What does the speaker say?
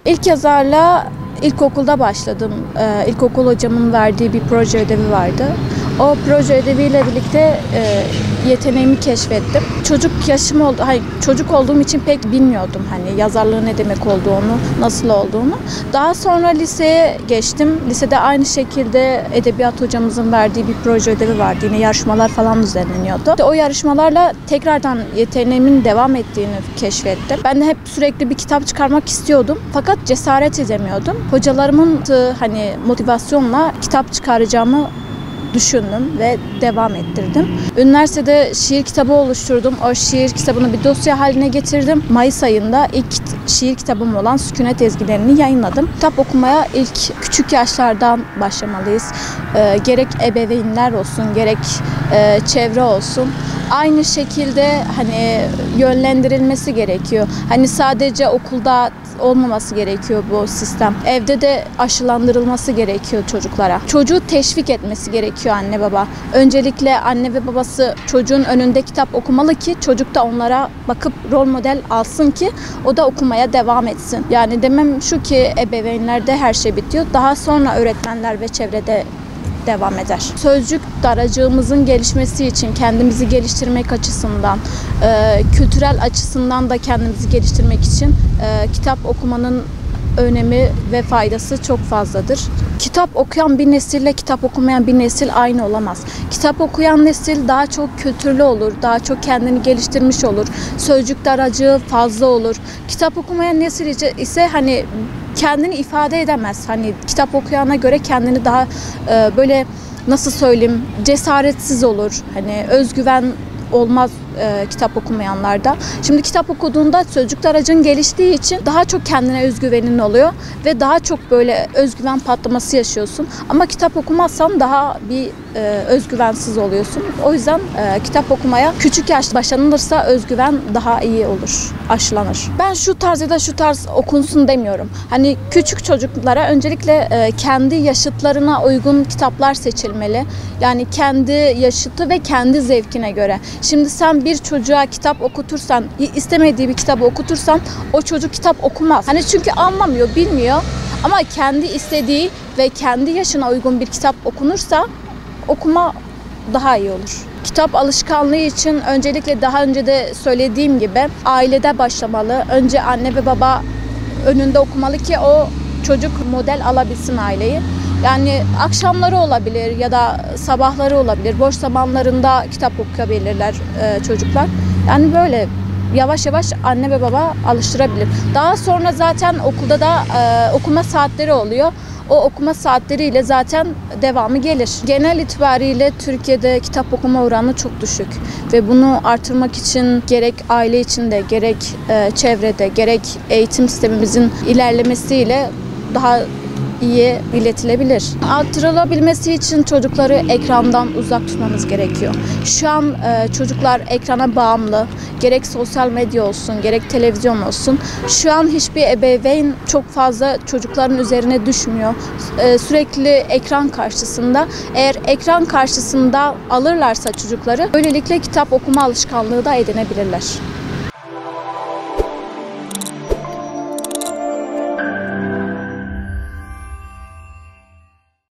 İlk yazarla ilkokulda başladım. İlkokul hocamın verdiği bir proje ödevi vardı. O proje ödeviyle birlikte yeteneğimi keşfettim. Çocuk yaşım oldu, çocuk olduğum için pek bilmiyordum yazarlığın ne demek olduğunu, nasıl olduğunu. Daha sonra liseye geçtim. Lisede aynı şekilde edebiyat hocamızın verdiği bir proje ödevi vardı. Yine yarışmalar falan düzenleniyordu. O yarışmalarla tekrardan yeteneğimin devam ettiğini keşfettim. Ben de hep sürekli bir kitap çıkarmak istiyordum. Fakat cesaret edemiyordum. Hocalarımın motivasyonla kitap çıkaracağımı düşündüm ve devam ettirdim. Üniversitede şiir kitabı oluşturdum. O şiir kitabını bir dosya haline getirdim. Mayıs ayında ilk şiir kitabım olan Sükunet Ezgilerini yayınladım. Kitap okumaya ilk küçük yaşlardan başlamalıyız. Gerek ebeveynler olsun, gerek çevre olsun. Aynı şekilde yönlendirilmesi gerekiyor. Sadece okulda olmaması gerekiyor bu sistem. Evde de aşılandırılması gerekiyor çocuklara. Çocuğu teşvik etmesi gerekiyor anne baba. Öncelikle anne ve babası çocuğun önünde kitap okumalı ki çocuk da onlara bakıp rol model alsın ki o da okumaya devam etsin. Yani demem şu ki ebeveynlerde her şey bitiyor. Daha sonra öğretmenler ve çevrede devam eder. Sözcük daracığımızın gelişmesi için, kendimizi geliştirmek açısından, kültürel açısından da kendimizi geliştirmek için kitap okumanın önemi ve faydası çok fazladır. Kitap okuyan bir nesille kitap okumayan bir nesil aynı olamaz. Kitap okuyan nesil daha çok kültürlü olur, daha çok kendini geliştirmiş olur, sözcük daracığı fazla olur. Kitap okumayan nesil ise kendini ifade edemez. Kitap okuyana göre kendini daha cesaretsiz olur. Özgüven olmaz kitap okumayanlarda. Şimdi kitap okuduğunda sözcük daracığın geliştiği için daha çok kendine özgüvenin oluyor ve daha çok özgüven patlaması yaşıyorsun. Ama kitap okumazsan daha bir özgüvensiz oluyorsun. O yüzden kitap okumaya küçük yaşta başlanılırsa özgüven daha iyi olur, aşılanır. Ben şu tarz ya da şu tarz okunsun demiyorum. Küçük çocuklara öncelikle kendi yaşıtlarına uygun kitaplar seçilmeli. Yani kendi yaşıtı ve kendi zevkine göre. Şimdi sen bir çocuğa kitap okutursan, istemediği bir kitabı okutursan o çocuk kitap okumaz. Çünkü anlamıyor, bilmiyor. Ama kendi istediği ve kendi yaşına uygun bir kitap okunursa okuma daha iyi olur. Kitap alışkanlığı için öncelikle daha önce de söylediğim gibi ailede başlamalı. Önce anne ve baba önünde okumalı ki o çocuk model alabilsin aileyi. Yani akşamları olabilir ya da sabahları olabilir. Boş zamanlarında kitap okuyabilirler çocuklar. Yani böyle yavaş yavaş anne ve baba alıştırabilir. Daha sonra zaten okulda da okuma saatleri oluyor. O okuma saatleriyle zaten devamı gelir. Genel itibariyle Türkiye'de kitap okuma oranı çok düşük. Ve bunu artırmak için gerek aile içinde, gerek çevrede, gerek eğitim sistemimizin ilerlemesiyle daha iyi iletilebilir. Artırılabilmesi için çocukları ekrandan uzak tutmamız gerekiyor. Şu an çocuklar ekrana bağımlı. Gerek sosyal medya olsun, gerek televizyon olsun. Şu an hiçbir ebeveyn çok fazla çocukların üzerine düşmüyor. Sürekli ekran karşısında. Eğer ekran karşısında alırlarsa çocukları, böylelikle kitap okuma alışkanlığı da edinebilirler.